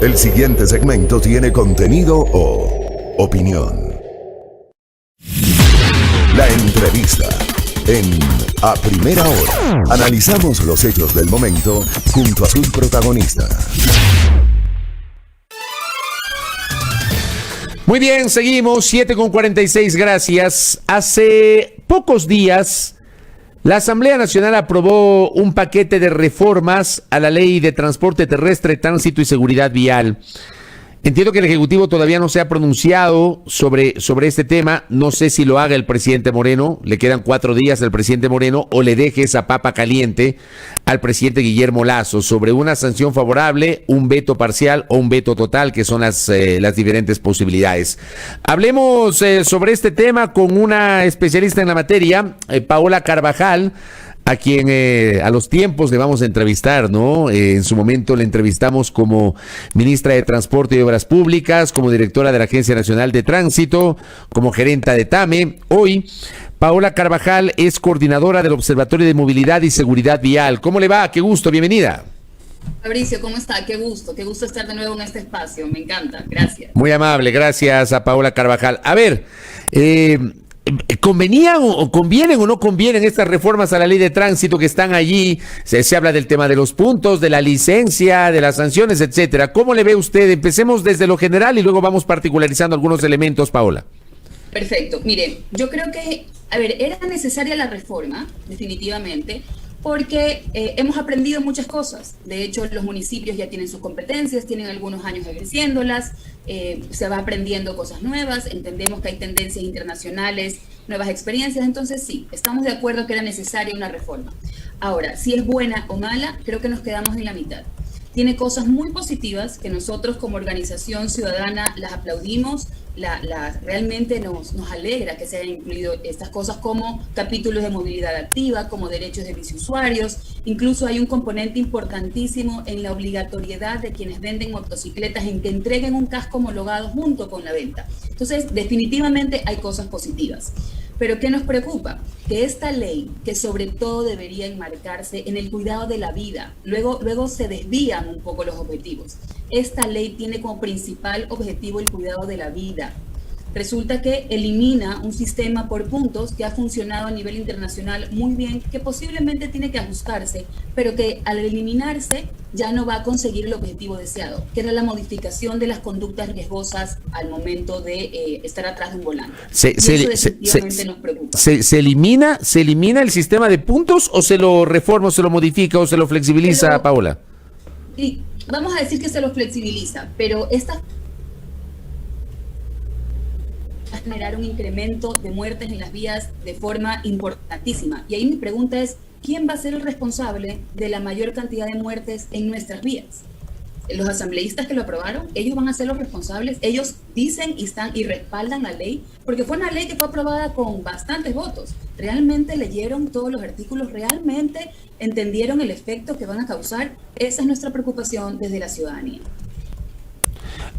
El siguiente segmento tiene contenido o opinión. La entrevista en A Primera Hora. Analizamos los hechos del momento junto a sus protagonistas. Muy bien, seguimos, 7:46, gracias. Hace pocos días, la Asamblea Nacional aprobó un paquete de reformas a la Ley de Transporte Terrestre, Tránsito y Seguridad Vial. Entiendo que el Ejecutivo todavía no se ha pronunciado sobre este tema. No sé si lo haga el presidente Moreno. Le quedan 4 días al presidente Moreno o le deje esa papa caliente al presidente Guillermo Lasso sobre una sanción favorable, un veto parcial o un veto total, que son las diferentes posibilidades. Hablemos sobre este tema con una especialista en la materia, Paola Carvajal, a quien a los tiempos le vamos a entrevistar, ¿no? En su momento le entrevistamos como ministra de Transporte y Obras Públicas, como directora de la Agencia Nacional de Tránsito, como gerenta de TAME. Hoy, Paola Carvajal es coordinadora del Observatorio de Movilidad y Seguridad Vial. ¿Cómo le va? Qué gusto, bienvenida. Fabricio, ¿cómo está? Qué gusto estar de nuevo en este espacio, me encanta, gracias. Muy amable, gracias a Paola Carvajal. A ver, ¿convienen o no convienen estas reformas a la ley de tránsito que están allí? Se habla del tema de los puntos, de la licencia, de las sanciones, etcétera. ¿Cómo le ve usted? Empecemos desde lo general y luego vamos particularizando algunos elementos, Paola. Perfecto. Mire, yo creo que, era necesaria la reforma, definitivamente, porque hemos aprendido muchas cosas. De hecho, los municipios ya tienen sus competencias, tienen algunos años ejerciéndolas, se va aprendiendo cosas nuevas, entendemos que hay tendencias internacionales, nuevas experiencias, entonces sí, estamos de acuerdo que era necesaria una reforma. Ahora, si es buena o mala, creo que nos quedamos en la mitad. Tiene cosas muy positivas que nosotros como organización ciudadana las aplaudimos, realmente nos alegra que se hayan incluido estas cosas como capítulos de movilidad activa, como derechos de biciusuarios. Incluso hay un componente importantísimo en la obligatoriedad de quienes venden motocicletas en que entreguen un casco homologado junto con la venta. Entonces, definitivamente hay cosas positivas. Pero ¿qué nos preocupa? Que esta ley, que sobre todo debería enmarcarse en el cuidado de la vida, luego se desvían un poco los objetivos. Esta ley tiene como principal objetivo el cuidado de la vida. Resulta que elimina un sistema por puntos que ha funcionado a nivel internacional muy bien, que posiblemente tiene que ajustarse, pero que al eliminarse ya no va a conseguir el objetivo deseado, que era la modificación de las conductas riesgosas al momento de estar atrás de un volante. Eso definitivamente nos preocupa. ¿Se elimina el sistema de puntos o se lo reforma, o se lo modifica o se lo flexibiliza, Paola? Y vamos a decir que se lo flexibiliza, pero esta generar un incremento de muertes en las vías de forma importantísima. Y ahí mi pregunta es, ¿quién va a ser el responsable de la mayor cantidad de muertes en nuestras vías? Los asambleístas que lo aprobaron, ellos van a ser los responsables. Ellos dicen y respaldan la ley, porque fue una ley que fue aprobada con bastantes votos. ¿Realmente leyeron todos los artículos? ¿Realmente entendieron el efecto que van a causar? Esa es nuestra preocupación desde la ciudadanía.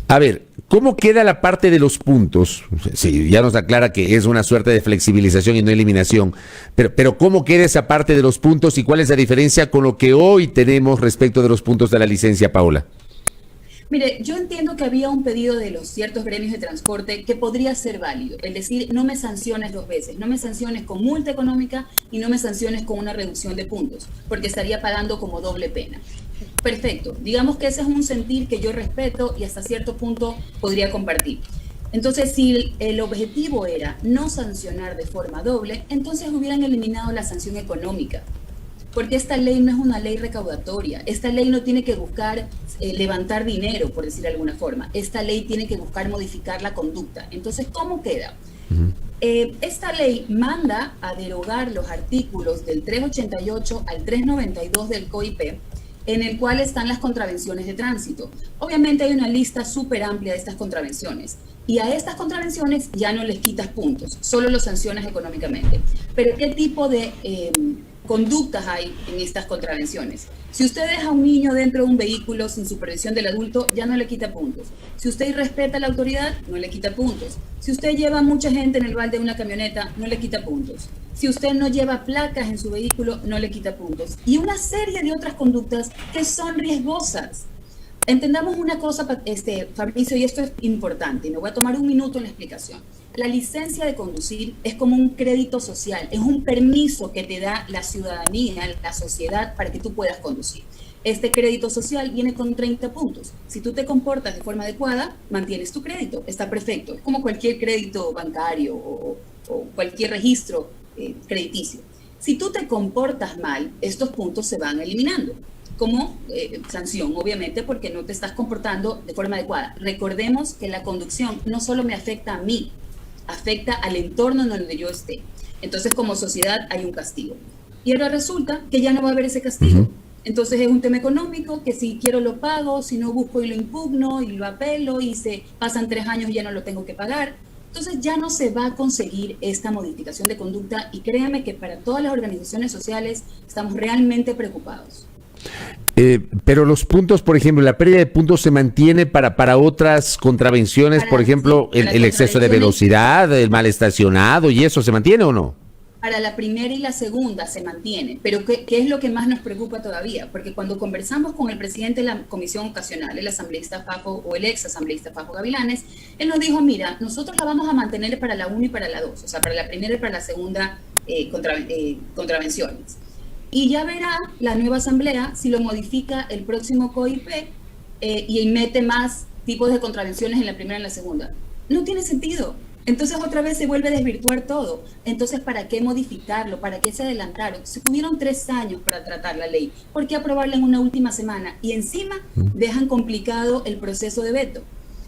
A ver, ¿cómo queda la parte de los puntos? Sí, ya nos aclara que es una suerte de flexibilización y no eliminación, pero ¿cómo queda esa parte de los puntos y cuál es la diferencia con lo que hoy tenemos respecto de los puntos de la licencia, Paola? Mire, yo entiendo que había un pedido de los ciertos gremios de transporte que podría ser válido, es decir, no me sanciones 2 veces, no me sanciones con multa económica y no me sanciones con una reducción de puntos, porque estaría pagando como doble pena. Perfecto, digamos que ese es un sentir que yo respeto y hasta cierto punto podría compartir. Entonces, si el objetivo era no sancionar de forma doble, entonces hubieran eliminado la sanción económica. Porque esta ley no es una ley recaudatoria, esta ley no tiene que buscar levantar dinero, por decir de alguna forma. Esta ley tiene que buscar modificar la conducta. Entonces, ¿cómo queda? Esta ley manda a derogar los artículos del 388 al 392 del COIP, en el cual están las contravenciones de tránsito. Obviamente hay una lista súper amplia de estas contravenciones. Y a estas contravenciones ya no les quitas puntos, solo los sancionas económicamente. Pero ¿qué tipo de conductas hay en estas contravenciones? Si usted deja a un niño dentro de un vehículo sin supervisión del adulto, ya no le quita puntos. Si usted irrespeta a la autoridad, no le quita puntos. Si usted lleva a mucha gente en el balde de una camioneta, no le quita puntos. Si usted no lleva placas en su vehículo, no le quita puntos. Y una serie de otras conductas que son riesgosas. Entendamos una cosa, Fabricio, y esto es importante, y me voy a tomar un minuto en la explicación. La licencia de conducir es como un crédito social, es un permiso que te da la ciudadanía, la sociedad, para que tú puedas conducir. Este crédito social viene con 30 puntos. Si tú te comportas de forma adecuada, mantienes tu crédito, está perfecto. Es como cualquier crédito bancario o cualquier registro crediticio. Si tú te comportas mal, estos puntos se van eliminando como sanción, obviamente, porque no te estás comportando de forma adecuada. Recordemos que la conducción no solo me afecta a mí, afecta al entorno en donde yo esté. Entonces, como sociedad hay un castigo. Y ahora resulta que ya no va a haber ese castigo. Entonces es un tema económico que si quiero lo pago, si no busco y lo impugno y lo apelo y se pasan 3 años y ya no lo tengo que pagar. Entonces ya no se va a conseguir esta modificación de conducta y créanme que para todas las organizaciones sociales estamos realmente preocupados. Pero los puntos, por ejemplo, la pérdida de puntos se mantiene para otras contravenciones, por ejemplo, sí, el exceso de velocidad, el mal estacionado, ¿y eso se mantiene o no? Para la primera y la segunda se mantiene, pero ¿qué es lo que más nos preocupa todavía? Porque cuando conversamos con el presidente de la comisión ocasional, el asambleísta Fafo o el ex asambleísta Fafo Gavilanes, él nos dijo, mira, nosotros la vamos a mantener para la 1 y para la 2, o sea, para la primera y para la segunda contravenciones. Y ya verá la nueva asamblea si lo modifica el próximo COIP y mete más tipos de contravenciones en la primera y en la segunda. No tiene sentido. Entonces otra vez se vuelve a desvirtuar todo. Entonces, ¿para qué modificarlo? ¿Para qué se adelantaron? Se tuvieron 3 años para tratar la ley. ¿Por qué aprobarla en una última semana? Y encima dejan complicado el proceso de veto.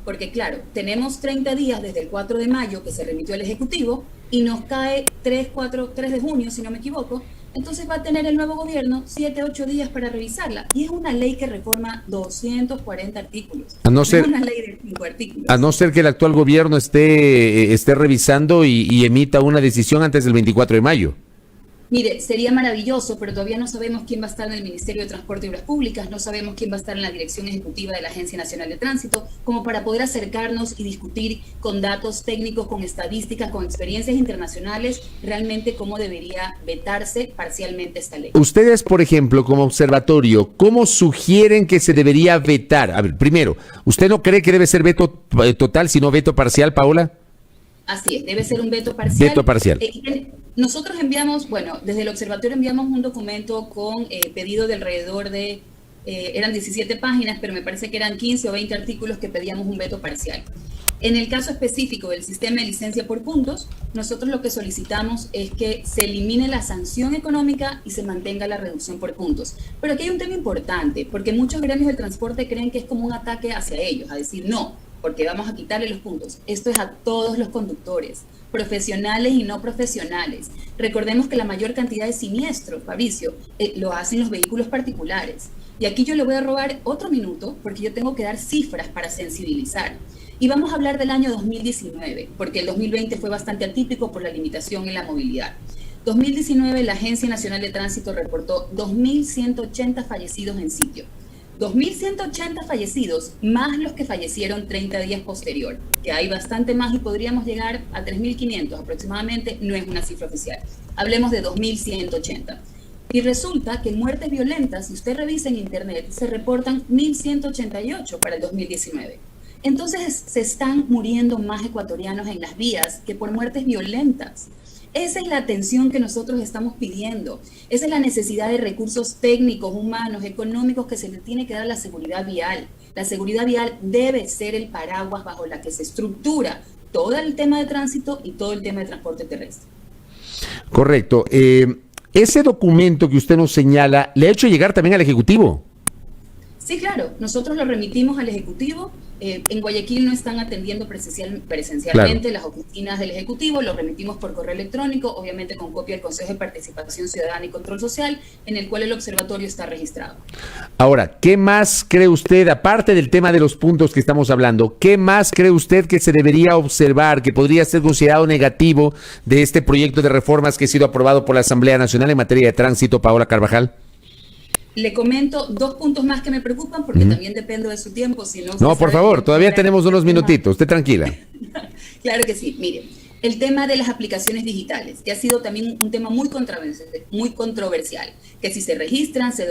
Porque claro, tenemos 30 días desde el 4 de mayo que se remitió al Ejecutivo y nos cae 3 de junio, si no me equivoco. Entonces va a tener el nuevo gobierno 7, 8 días para revisarla. Y es una ley que reforma 240 artículos. Es una ley de 5 artículos. A no ser que el actual gobierno esté revisando y emita una decisión antes del 24 de mayo. Mire, sería maravilloso, pero todavía no sabemos quién va a estar en el Ministerio de Transporte y Obras Públicas, no sabemos quién va a estar en la Dirección Ejecutiva de la Agencia Nacional de Tránsito, como para poder acercarnos y discutir con datos técnicos, con estadísticas, con experiencias internacionales, realmente cómo debería vetarse parcialmente esta ley. Ustedes, por ejemplo, como observatorio, ¿cómo sugieren que se debería vetar? A ver, primero, ¿usted no cree que debe ser veto total, sino veto parcial, Paola? Así es, debe ser un veto parcial. Veto parcial. Nosotros enviamos, desde el observatorio enviamos un documento con pedido de alrededor de, eran 17 páginas, pero me parece que eran 15 o 20 artículos que pedíamos un veto parcial. En el caso específico del sistema de licencia por puntos, nosotros lo que solicitamos es que se elimine la sanción económica y se mantenga la reducción por puntos. Pero aquí hay un tema importante, porque muchos gremios del transporte creen que es como un ataque hacia ellos, a decir no, porque vamos a quitarle los puntos. Esto es a todos los conductores, profesionales y no profesionales. Recordemos que la mayor cantidad de siniestros, Fabricio, lo hacen los vehículos particulares. Y aquí yo le voy a robar otro minuto, porque yo tengo que dar cifras para sensibilizar. Y vamos a hablar del año 2019, porque el 2020 fue bastante atípico por la limitación en la movilidad. 2019, la Agencia Nacional de Tránsito reportó 2.180 fallecidos en sitio. 2.180 fallecidos, más los que fallecieron 30 días posterior, que hay bastante más y podríamos llegar a 3.500 aproximadamente, no es una cifra oficial. Hablemos de 2.180. Y resulta que en muertes violentas, si usted revisa en internet, se reportan 1.188 para el 2019. Entonces se están muriendo más ecuatorianos en las vías que por muertes violentas. Esa es la atención que nosotros estamos pidiendo. Esa es la necesidad de recursos técnicos, humanos, económicos que se le tiene que dar a la seguridad vial. La seguridad vial debe ser el paraguas bajo la que se estructura todo el tema de tránsito y todo el tema de transporte terrestre. Correcto. Ese documento que usted nos señala, ¿le ha hecho llegar también al Ejecutivo? Sí, claro. Nosotros lo remitimos al Ejecutivo. En Guayaquil no están atendiendo presencialmente claro. Las oficinas del Ejecutivo, lo remitimos por correo electrónico, obviamente con copia del Consejo de Participación Ciudadana y Control Social, en el cual el observatorio está registrado. Ahora, ¿qué más cree usted, aparte del tema de los puntos que estamos hablando, qué más cree usted que se debería observar, que podría ser considerado negativo de este proyecto de reformas que ha sido aprobado por la Asamblea Nacional en materia de tránsito, Paola Carvajal? Le comento 2 puntos más que me preocupan porque también dependo de su tiempo. Si no, por favor, todavía tenemos unos minutitos, usted tranquila. Claro que sí, mire, el tema de las aplicaciones digitales, que ha sido también un tema muy controversial, que si se registran, se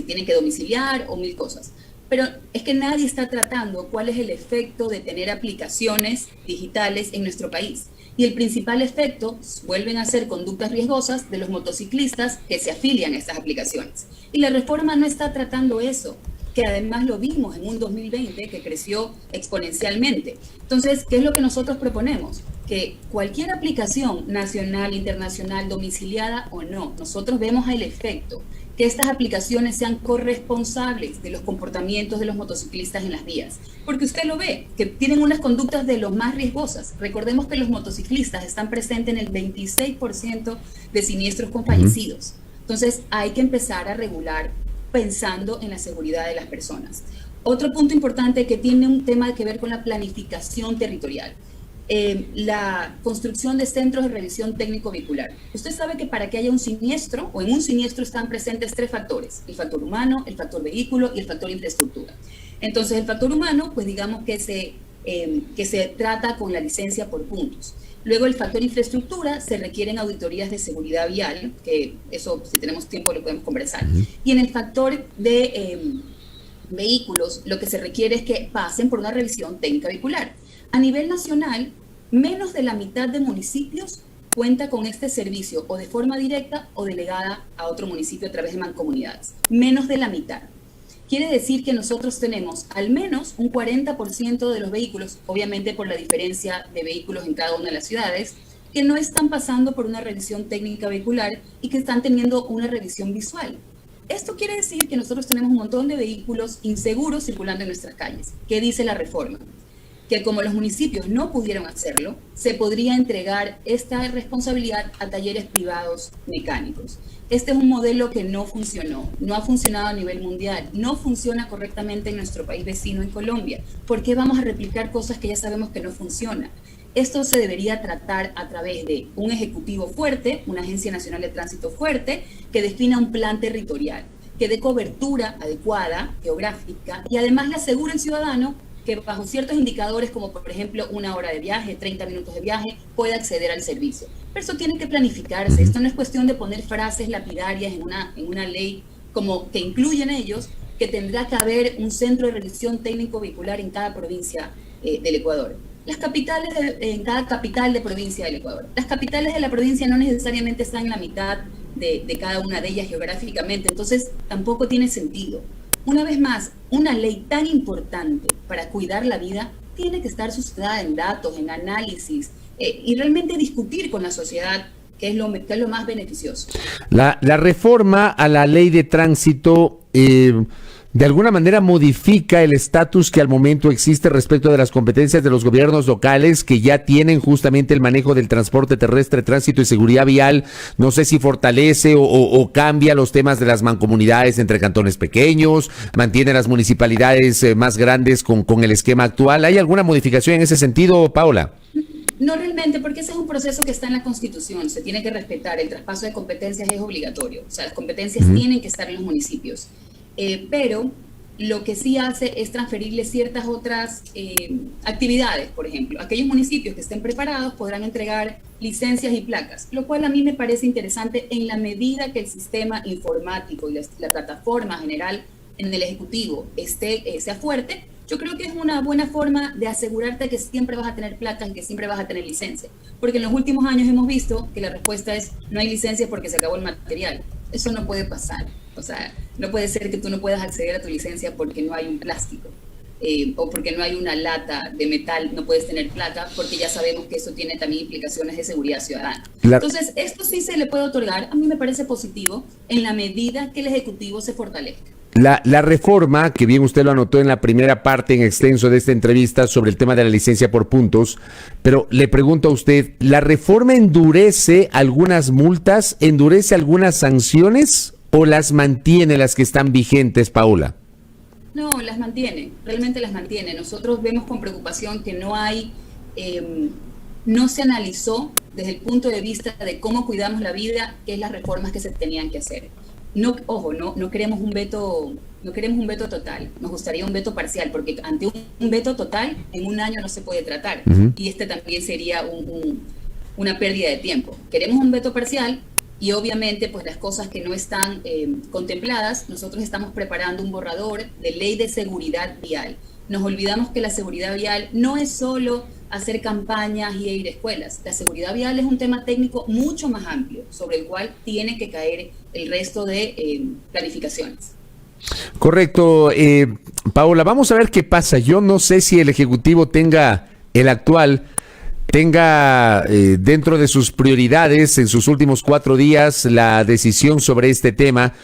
tienen que domiciliar o 1000 cosas. pero es que nadie está tratando cuál es el efecto de tener aplicaciones digitales en nuestro país. Y el principal efecto vuelven a ser conductas riesgosas de los motociclistas que se afilian a estas aplicaciones. Y la reforma no está tratando eso, que además lo vimos en un 2020 que creció exponencialmente. Entonces, ¿qué es lo que nosotros proponemos? Que cualquier aplicación nacional, internacional, domiciliada o no, nosotros vemos el efecto, que estas aplicaciones sean corresponsables de los comportamientos de los motociclistas en las vías. Porque usted lo ve, que tienen unas conductas de los más riesgosas. Recordemos que los motociclistas están presentes en el 26% de siniestros con fallecidos. Entonces, hay que empezar a regular pensando en la seguridad de las personas. Otro punto importante que tiene un tema que ver con la planificación territorial. La construcción de centros de revisión técnico vehicular. Usted sabe que para que haya un siniestro, o en un siniestro están presentes 3 factores: el factor humano, el factor vehículo y el factor infraestructura. Entonces, el factor humano, pues digamos que se trata con la licencia por puntos. Luego, el factor infraestructura, se requieren auditorías de seguridad vial, que eso, si tenemos tiempo, lo podemos conversar. Y en el factor de vehículos, lo que se requiere es que pasen por una revisión técnica vehicular. A nivel nacional, menos de la mitad de municipios cuenta con este servicio, o de forma directa o delegada a otro municipio a través de mancomunidades. Menos de la mitad. Quiere decir que nosotros tenemos al menos un 40% de los vehículos, obviamente por la diferencia de vehículos en cada una de las ciudades, que no están pasando por una revisión técnica vehicular y que están teniendo una revisión visual. Esto quiere decir que nosotros tenemos un montón de vehículos inseguros circulando en nuestras calles. ¿Qué dice la reforma? Que como los municipios no pudieron hacerlo, se podría entregar esta responsabilidad a talleres privados mecánicos. Este es un modelo que no funcionó, no ha funcionado a nivel mundial, no funciona correctamente en nuestro país vecino, en Colombia. ¿Por qué vamos a replicar cosas que ya sabemos que no funcionan? Esto se debería tratar a través de un ejecutivo fuerte, una Agencia Nacional de Tránsito fuerte, que defina un plan territorial, que dé cobertura adecuada, geográfica, y además le asegure al ciudadano que bajo ciertos indicadores, como por ejemplo 1 hora de viaje, 30 minutos de viaje, pueda acceder al servicio. Pero eso tiene que planificarse. Esto no es cuestión de poner frases lapidarias en una ley como que incluyen ellos, que tendrá que haber un centro de revisión técnico vehicular en cada provincia del Ecuador. Las capitales, en cada capital de provincia del Ecuador. Las capitales de la provincia no necesariamente están en la mitad de cada una de ellas geográficamente, entonces tampoco tiene sentido. Una vez más, una ley tan importante para cuidar la vida tiene que estar sustentada en datos, en análisis, y realmente discutir con la sociedad qué es lo más beneficioso. La reforma a la ley de tránsito de alguna manera modifica el estatus que al momento existe respecto de las competencias de los gobiernos locales, que ya tienen justamente el manejo del transporte terrestre, tránsito y seguridad vial. No sé si fortalece o cambia los temas de las mancomunidades entre cantones pequeños, mantiene las municipalidades más grandes con el esquema actual. ¿Hay alguna modificación en ese sentido, Paola? No realmente, porque ese es un proceso que está en la Constitución, se tiene que respetar, el traspaso de competencias es obligatorio, o sea, las competencias tienen que estar en los municipios. Pero lo que sí hace es transferirle ciertas otras actividades. Por ejemplo, aquellos municipios que estén preparados podrán entregar licencias y placas, lo cual a mí me parece interesante en la medida que el sistema informático y la plataforma general en el Ejecutivo sea fuerte. Yo creo que es una buena forma de asegurarte que siempre vas a tener placas y que siempre vas a tener licencia. Porque en los últimos años hemos visto que la respuesta es: no hay licencias porque se acabó el material. Eso no puede pasar. O sea, no puede ser que tú no puedas acceder a tu licencia porque no hay un plástico o porque no hay una lata de metal, no puedes tener placa, porque ya sabemos que eso tiene también implicaciones de seguridad ciudadana. Entonces, esto sí se le puede otorgar, a mí me parece positivo, en la medida que el Ejecutivo se fortalezca. La reforma, que bien usted lo anotó en la primera parte en extenso de esta entrevista sobre el tema de la licencia por puntos, pero le pregunto a usted, ¿la reforma endurece algunas multas, endurece algunas sanciones o las mantiene las que están vigentes, Paola? No, las mantiene, realmente las mantiene. Nosotros vemos con preocupación que no se analizó desde el punto de vista de cómo cuidamos la vida, qué es las reformas que se tenían que hacer. No queremos un veto, total, nos gustaría un veto parcial, porque ante un veto total en un año no se puede tratar, y este también sería una pérdida de tiempo. Queremos un veto parcial Y obviamente, pues las cosas que no están contempladas, nosotros estamos preparando un borrador de ley de seguridad vial. Nos olvidamos que la seguridad vial no es solo hacer campañas y ir a escuelas. La seguridad vial es un tema técnico mucho más amplio, sobre el cual tiene que caer el resto de planificaciones. Correcto. Paola, vamos a ver qué pasa. Yo no sé si el Ejecutivo el actual tenga dentro de sus prioridades en sus últimos 4 días la decisión sobre este tema,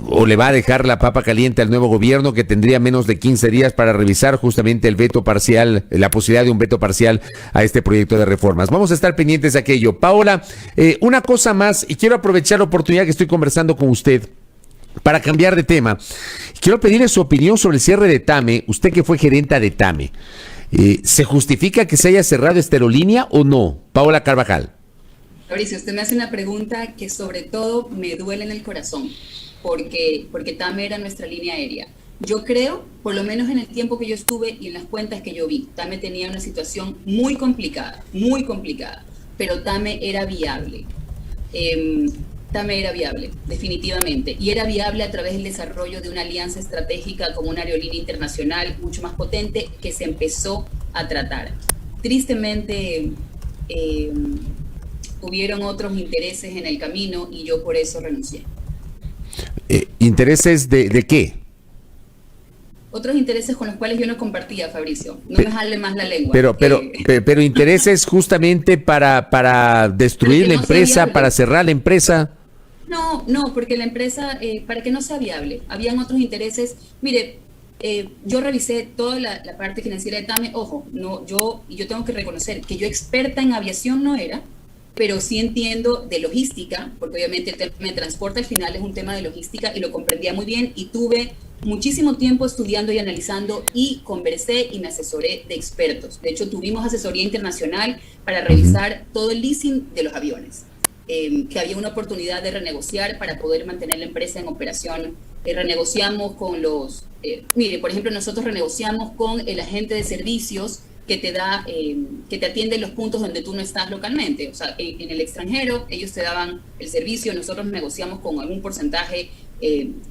o le va a dejar la papa caliente al nuevo gobierno, que tendría menos de 15 días para revisar justamente el veto parcial, la posibilidad de un veto parcial a este proyecto de reformas. Vamos a estar pendientes de aquello. Paola, una cosa más, y quiero aprovechar la oportunidad que estoy conversando con usted para cambiar de tema. Quiero pedirle su opinión sobre el cierre de TAME, usted que fue gerenta de TAME. ¿Se justifica que se haya cerrado esta aerolínea o no? Paola Carvajal. Fabricio, usted me hace una pregunta que sobre todo me duele en el corazón, porque TAME era nuestra línea aérea. Yo creo, por lo menos en el tiempo que yo estuve y en las cuentas que yo vi, TAME tenía una situación muy complicada, pero TAME era viable. TAME era viable, definitivamente, y era viable a través del desarrollo de una alianza estratégica con una aerolínea internacional mucho más potente que se empezó a tratar. Tristemente, hubieron otros intereses en el camino y yo por eso renuncié. ¿Intereses de qué? Otros intereses con los cuales yo no compartía, Fabricio. No me jale más la lengua. Pero intereses justamente para destruir la empresa, para cerrar la empresa. No, porque la empresa, para que no sea viable, habían otros intereses. Mire, yo revisé toda la parte financiera de TAME. Ojo, yo tengo que reconocer que yo experta en aviación no era, pero sí entiendo de logística, porque obviamente el tema de transporte al final es un tema de logística y lo comprendía muy bien y tuve muchísimo tiempo estudiando y analizando y conversé y me asesoré de expertos. De hecho, tuvimos asesoría internacional para revisar todo el leasing de los aviones. Que había una oportunidad de renegociar para poder mantener la empresa en operación. Renegociamos con mire, por ejemplo, nosotros renegociamos con el agente de servicios que te atiende en los puntos donde tú no estás localmente. O sea, en el extranjero, ellos te daban el servicio, nosotros negociamos con algún porcentaje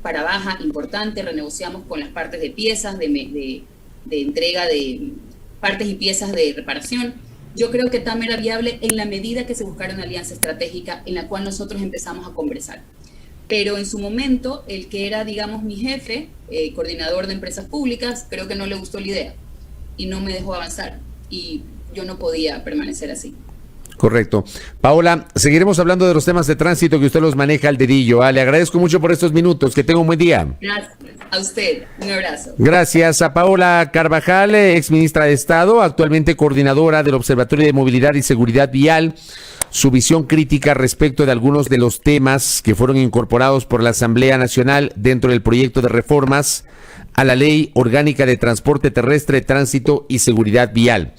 para baja importante, renegociamos con las partes de piezas, de entrega de partes y piezas de reparación. Yo creo que TAME era viable en la medida que se buscara una alianza estratégica en la cual nosotros empezamos a conversar. Pero en su momento, el que era, digamos, mi jefe, coordinador de empresas públicas, creo que no le gustó la idea y no me dejó avanzar. Y yo no podía permanecer así. Correcto. Paola, seguiremos hablando de los temas de tránsito que usted los maneja al dedillo. Le agradezco mucho por estos minutos. Que tenga un buen día. Gracias. A usted. Un abrazo. Gracias a Paola Carvajal, exministra de Estado, actualmente coordinadora del Observatorio de Movilidad y Seguridad Vial. Su visión crítica respecto de algunos de los temas que fueron incorporados por la Asamblea Nacional dentro del proyecto de reformas a la Ley Orgánica de Transporte Terrestre, Tránsito y Seguridad Vial.